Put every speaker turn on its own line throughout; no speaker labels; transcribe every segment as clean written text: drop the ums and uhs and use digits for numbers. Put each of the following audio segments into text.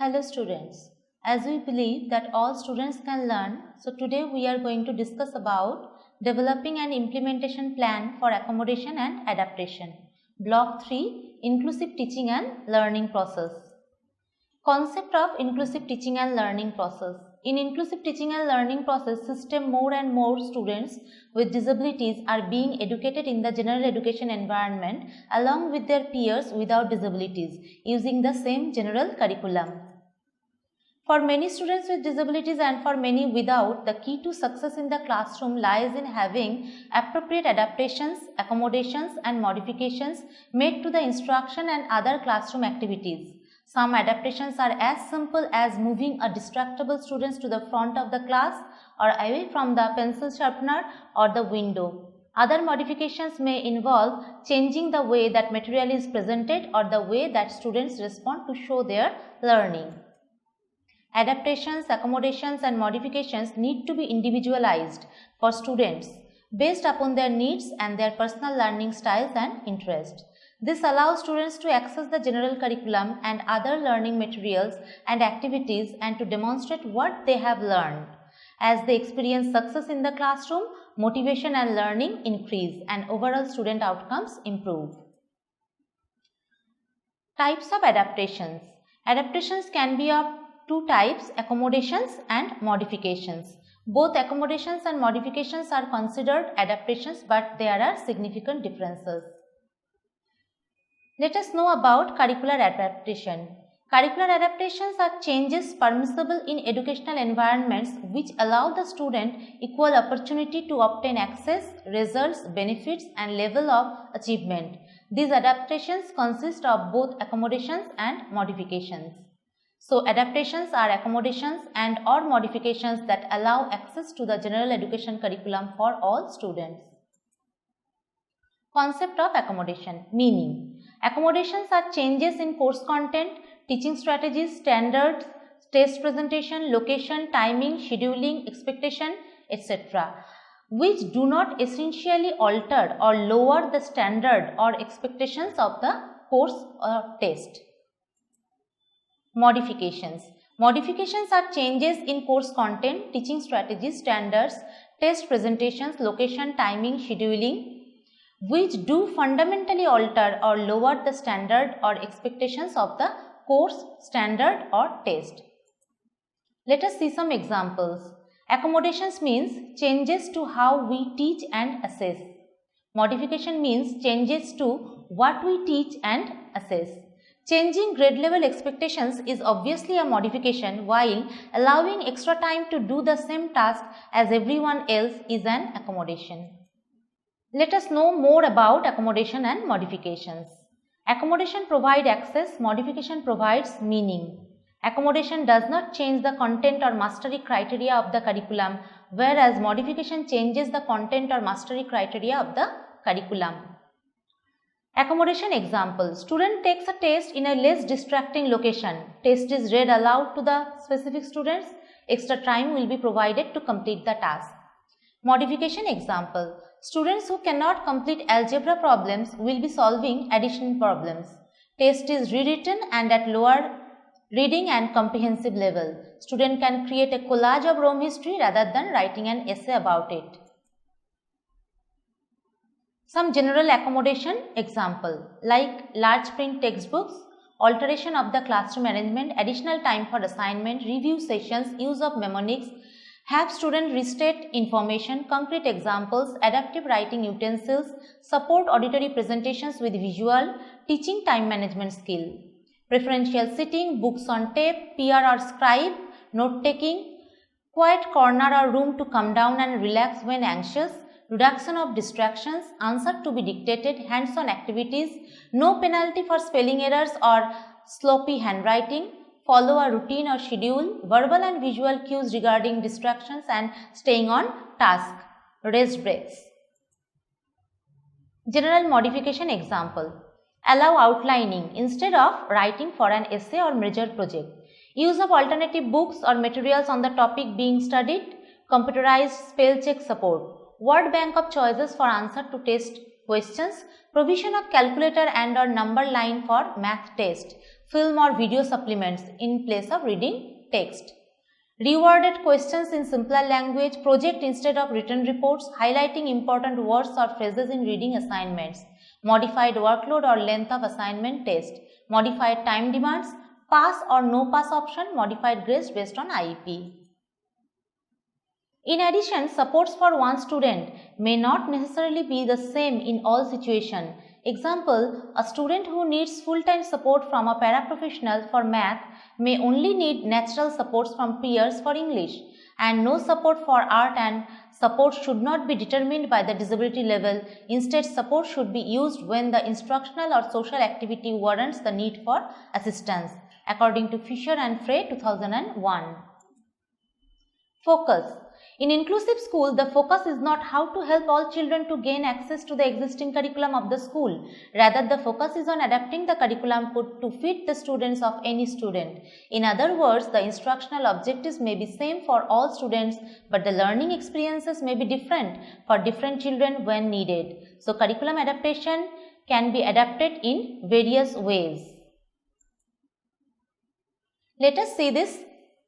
Hello students, as we believe that all students can learn, so today we are going to discuss about developing an implementation plan for accommodation and adaptation. Block 3, Inclusive Teaching and Learning Process. Concept of inclusive teaching and learning process. In inclusive teaching and learning process system, more and more students with disabilities are being educated in the general education environment along with their peers without disabilities using the same general curriculum. For many students with disabilities and for many without, the key to success in the classroom lies in having appropriate adaptations, accommodations and modifications made to the instruction and other classroom activities. Some adaptations are as simple as moving a distractible student to the front of the class or away from the pencil sharpener or the window. Other modifications may involve changing the way that material is presented or the way that students respond to show their learning. Adaptations, accommodations and modifications need to be individualized for students based upon their needs and their personal learning styles and interests. This allows students to access the general curriculum and other learning materials and activities and to demonstrate what they have learned. As they experience success in the classroom, motivation and learning increase and overall student outcomes improve. Types of adaptations. Adaptations can be of two types, accommodations and modifications. Both accommodations and modifications are considered adaptations, but there are significant differences. Let us know about curricular adaptation. Curricular adaptations are changes permissible in educational environments which allow the student equal opportunity to obtain access, results, benefits and level of achievement. These adaptations consist of both accommodations and modifications. So, adaptations are accommodations and or modifications that allow access to the general education curriculum for all students. Concept of accommodation. Meaning. Accommodations are changes in course content, teaching strategies, standards, test presentation, location, timing, scheduling, expectation, etc., which do not essentially alter or lower the standard or expectations of the course or test. Modifications. Modifications are changes in course content, teaching strategies, standards, test presentations, location, timing, scheduling, which do fundamentally alter or lower the standard or expectations of the course, standard or test. Let us see some examples. Accommodations means changes to how we teach and assess. Modification means changes to what we teach and assess. Changing grade level expectations is obviously a modification, while allowing extra time to do the same task as everyone else is an accommodation. Let us know more about accommodation and modifications. Accommodation provides access, modification provides meaning. Accommodation does not change the content or mastery criteria of the curriculum, whereas modification changes the content or mastery criteria of the curriculum. Accommodation example. Student takes a test in a less distracting location. Test is read aloud to the specific students. Extra time will be provided to complete the task. Modification example. Students who cannot complete algebra problems will be solving addition problems. Test is rewritten and at lower reading and comprehensive level. Student can create a collage of Rome history rather than writing an essay about it. Some general accommodation example like large print textbooks, alteration of the classroom arrangement, additional time for assignment, review sessions, use of mnemonics, have student restate information, concrete examples, adaptive writing utensils, support auditory presentations with visual, teaching time management skill, preferential sitting, books on tape, PR or scribe, note taking, quiet corner or room to come down and relax when anxious, reduction of distractions, answer to be dictated, hands-on activities, no penalty for spelling errors or sloppy handwriting, follow a routine or schedule, verbal and visual cues regarding distractions and staying on task, rest breaks. General modification example. Allow outlining instead of writing for an essay or major project. Use of alternative books or materials on the topic being studied. Computerized spell check support. Word bank of choices for answer to test questions. Provision of calculator and or number line for math test. Film or video supplements in place of reading text. Reworded questions in simpler language. Project instead of written reports. Highlighting important words or phrases in reading assignments. Modified workload or length of assignment test. Modified time demands. Pass or no pass option. Modified grades based on IEP. In addition, supports for one student may not necessarily be the same in all situations. Example, a student who needs full-time support from a paraprofessional for math may only need natural supports from peers for English, and no support for art, and support should not be determined by the disability level. Instead, support should be used when the instructional or social activity warrants the need for assistance, according to Fisher and Frey 2001. Focus. In inclusive school, the focus is not how to help all children to gain access to the existing curriculum of the school. Rather, the focus is on adapting the curriculum to fit the students of any student. In other words, the instructional objectives may be same for all students, but the learning experiences may be different for different children when needed. So, curriculum adaptation can be adapted in various ways. Let us see this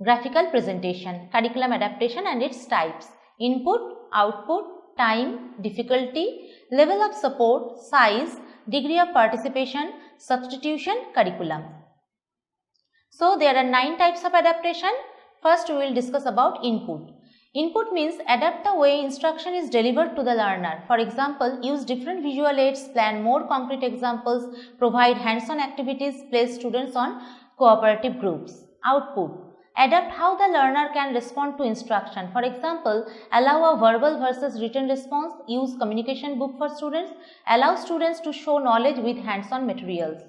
graphical presentation, curriculum adaptation and its types: input, output, time, difficulty, level of support, size, degree of participation, substitution, curriculum. So, there are 9 types of adaptation. First, we will discuss about input. Input means adapt the way instruction is delivered to the learner. For example, use different visual aids, plan more concrete examples, provide hands-on activities, place students on cooperative groups. Output. Adapt how the learner can respond to instruction. For example, allow a verbal versus written response, use communication book for students, allow students to show knowledge with hands-on materials.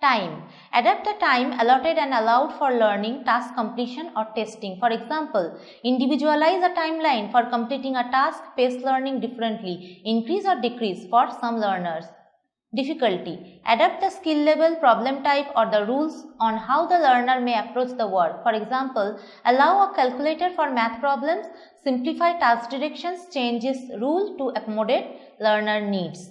Time. Adapt the time allotted and allowed for learning, task completion or testing. For example, individualize a timeline for completing a task, pace learning differently, increase or decrease for some learners. Difficulty. Adapt the skill level, problem type or the rules on how the learner may approach the work. For example, allow a calculator for math problems, simplify task directions, changes rule to accommodate learner needs.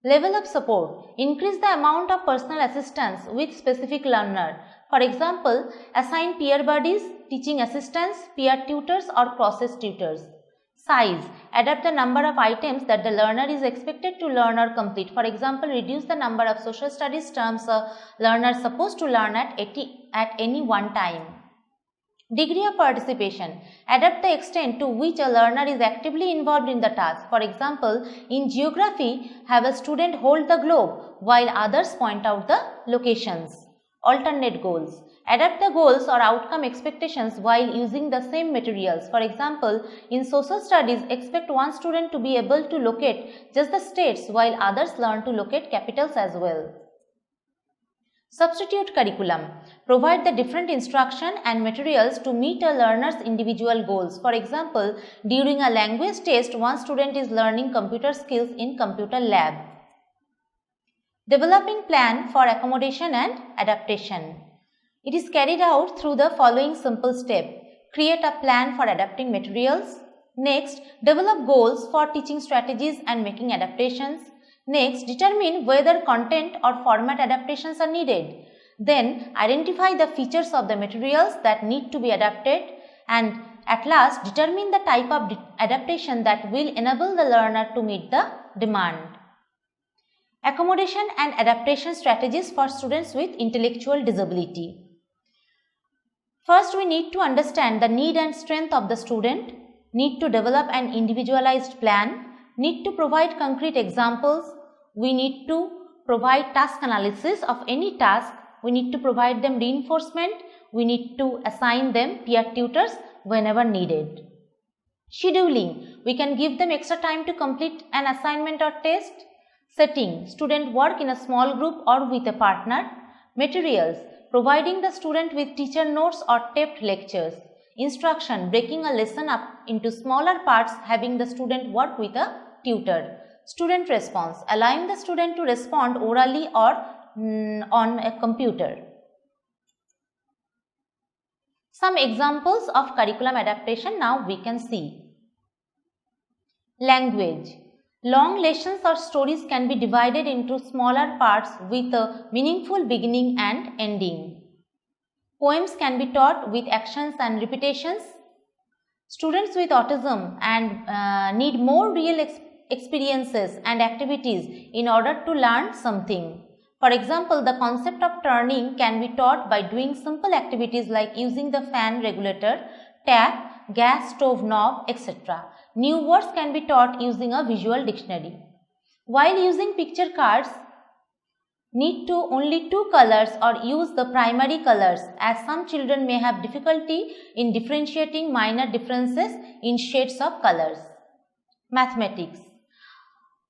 Level of support. Increase the amount of personal assistance with specific learner. For example, assign peer buddies, teaching assistants, peer tutors or process tutors. Size. Adapt the number of items that the learner is expected to learn or complete. For example, reduce the number of social studies terms a learner is supposed to learn at any one time. Degree of participation. Adapt the extent to which a learner is actively involved in the task. For example, in geography, have a student hold the globe while others point out the locations. Alternate goals. Adapt the goals or outcome expectations while using the same materials. For example, in social studies, expect one student to be able to locate just the states while others learn to locate capitals as well. Substitute curriculum. Provide the different instruction and materials to meet a learner's individual goals. For example, during a language test, one student is learning computer skills in computer lab. Developing plan for accommodation and adaptation. It is carried out through the following simple step. Create a plan for adapting materials. Next, develop goals for teaching strategies and making adaptations. Next, determine whether content or format adaptations are needed. Then, identify the features of the materials that need to be adapted. And at last, determine the type of adaptation that will enable the learner to meet the demand. Accommodation and adaptation strategies for students with intellectual disability. First, we need to understand the need and strength of the student, need to develop an individualized plan, need to provide concrete examples, we need to provide task analysis of any task, we need to provide them reinforcement, we need to assign them peer tutors whenever needed. Scheduling, we can give them extra time to complete an assignment or test. Setting, student work in a small group or with a partner. Materials, providing the student with teacher notes or taped lectures. Instruction, breaking a lesson up into smaller parts, having the student work with a tutor. Student response, allowing the student to respond orally or on a computer. Some examples of curriculum adaptation now we can see. Language. Long lessons or stories can be divided into smaller parts with a meaningful beginning and ending. Poems can be taught with actions and repetitions. Students with autism and need more real experiences and activities in order to learn something. For example, the concept of turning can be taught by doing simple activities like using the fan regulator, tap, gas stove knob, etc. New words can be taught using a visual dictionary. While using picture cards, need to only 2 colors or use the primary colors, as some children may have difficulty in differentiating minor differences in shades of colors. Mathematics.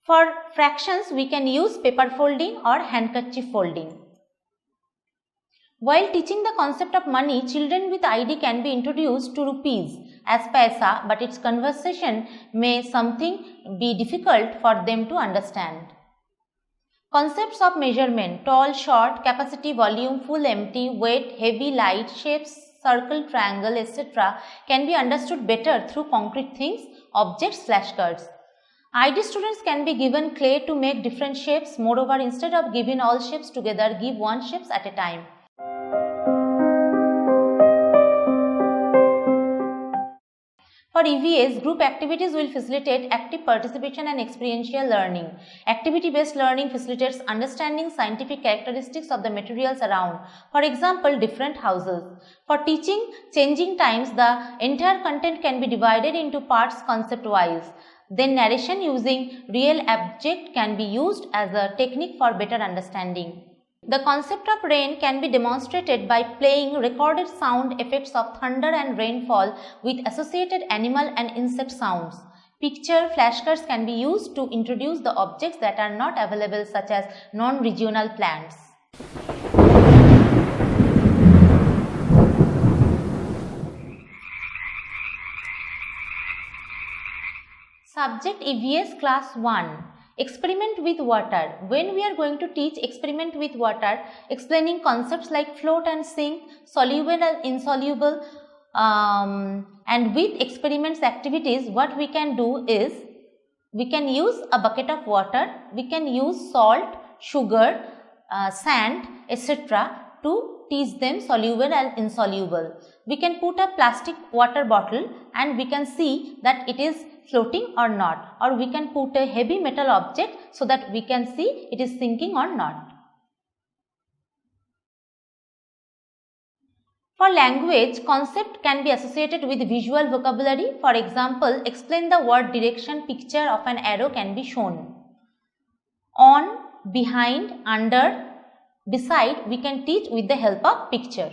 For fractions, we can use paper folding or handkerchief folding. While teaching the concept of money, children with ID can be introduced to rupees as paisa, but its conversation may something be difficult for them to understand. Concepts of measurement, tall, short, capacity, volume, full, empty, weight, heavy, light, shapes, circle, triangle, etc. can be understood better through concrete things, objects, flashcards. ID students can be given clay to make different shapes. Moreover, instead of giving all shapes together, give one shapes at a time. For EVAs, group activities will facilitate active participation and experiential learning. Activity-based learning facilitates understanding scientific characteristics of the materials around. For example, different houses. For teaching changing times, the entire content can be divided into parts concept-wise. Then narration using real object can be used as a technique for better understanding. The concept of rain can be demonstrated by playing recorded sound effects of thunder and rainfall with associated animal and insect sounds. Picture flashcards can be used to introduce the objects that are not available, such as non-regional plants. Subject EVS Class 1. Experiment with water. When we are going to teach experiment with water, explaining concepts like float and sink, soluble and insoluble, and with experiments activities, what we can do is, we can use a bucket of water, we can use salt, sugar, sand, etc. to teach them soluble and insoluble. We can put a plastic water bottle and we can see that it is floating or not, or we can put a heavy metal object so that we can see it is sinking or not. For language, concept can be associated with visual vocabulary. For example, explain the word direction, picture of an arrow can be shown. On, behind, under, beside, we can teach with the help of picture.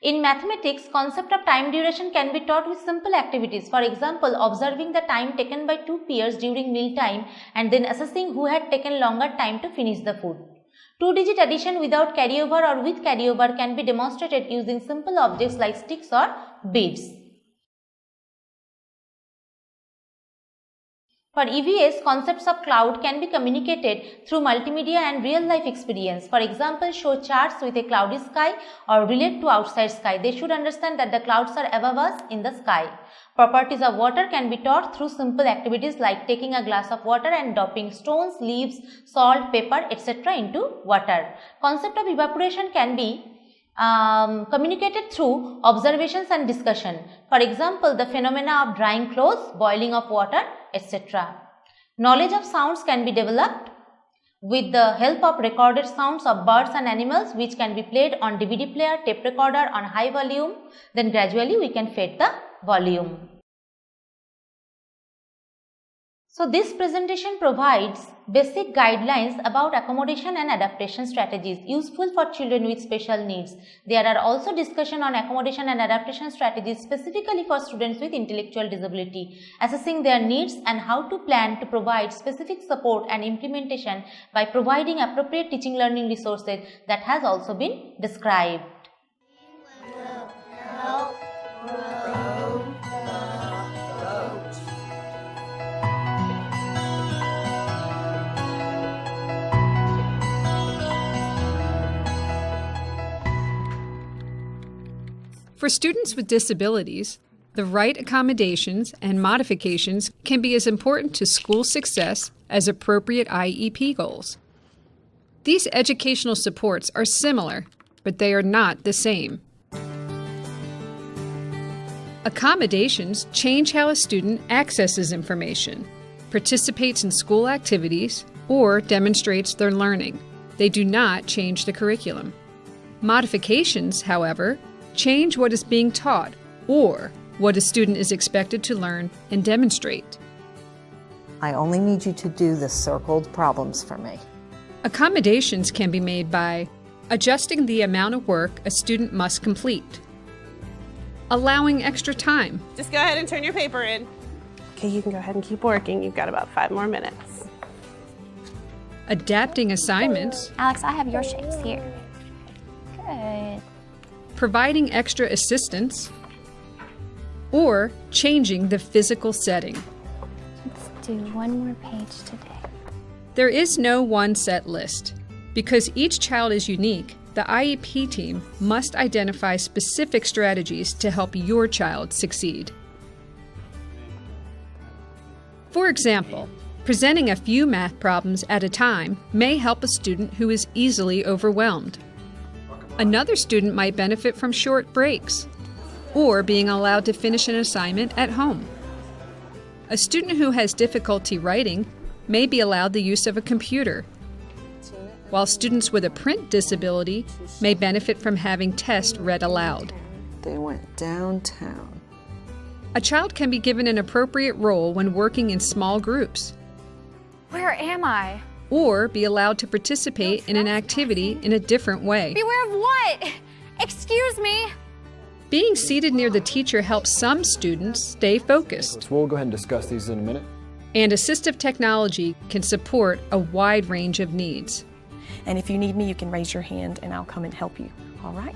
In mathematics, concept of time duration can be taught with simple activities. For example, observing the time taken by two peers during meal time and then assessing who had taken longer time to finish the food. Two-digit addition without carryover or with carryover can be demonstrated using simple objects like sticks or beads. For EVS, concepts of cloud can be communicated through multimedia and real-life experience. For example, show charts with a cloudy sky or relate to outside sky. They should understand that the clouds are above us in the sky. Properties of water can be taught through simple activities like taking a glass of water and dropping stones, leaves, salt, pepper, etc. into water. Concept of evaporation can be communicated through observations and discussion. For example, the phenomena of drying clothes, boiling of water, etc. Knowledge of sounds can be developed with the help of recorded sounds of birds and animals, which can be played on DVD player, tape recorder on high volume. Then gradually we can fade the volume. So this presentation provides basic guidelines about accommodation and adaptation strategies useful for children with special needs. There are also discussion on accommodation and adaptation strategies specifically for students with intellectual disability, assessing their needs and how to plan to provide specific support and implementation by providing appropriate teaching learning resources that has also been described.
For students with disabilities, the right accommodations and modifications can be as important to school success as appropriate IEP goals. These educational supports are similar, but they are not the same. Accommodations change how a student accesses information, participates in school activities, or demonstrates their learning. They do not change the curriculum. Modifications, however, change what is being taught or what a student is expected to learn and demonstrate.
I only need you to do the circled problems for me.
Accommodations can be made by adjusting the amount of work a student must complete, allowing extra time.
Just go ahead and turn your paper in. Okay, you can go ahead and keep working. You've got about 5 more minutes.
Adapting assignments.
Alex, I have your shapes here. Good.
Providing extra assistance, or changing the physical setting.
Let's do one more page today.
There is no one set list. Because each child is unique, the IEP team must identify specific strategies to help your child succeed. For example, presenting a few math problems at a time may help a student who is easily overwhelmed. Another student might benefit from short breaks or being allowed to finish an assignment at home. A student who has difficulty writing may be allowed the use of a computer, while students with a print disability may benefit from having tests read aloud.
They went downtown.
A child can be given an appropriate role when working in small groups,
Where am I?
or be allowed to participate in an activity in a different way.
Beware of what? Excuse me?
Being seated near the teacher helps some students stay focused,
So we'll go ahead and discuss these in a minute.
and assistive technology can support a wide range of needs.
And if you need me, you can raise your hand and I'll come and help you. All right?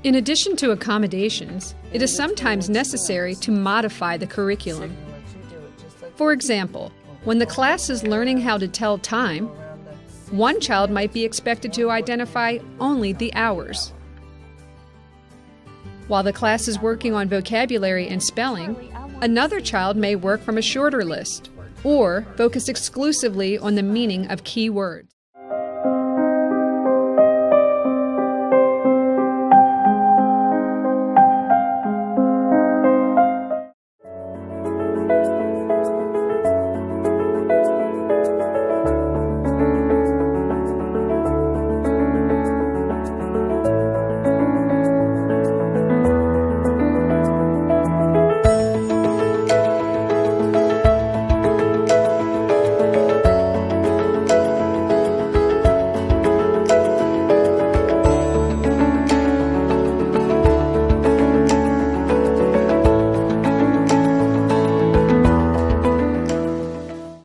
In addition to accommodations, it is sometimes necessary to modify the curriculum. For example, when the class is learning how to tell time, one child might be expected to identify only the hours. While the class is working on vocabulary and spelling, another child may work from a shorter list or focus exclusively on the meaning of key words.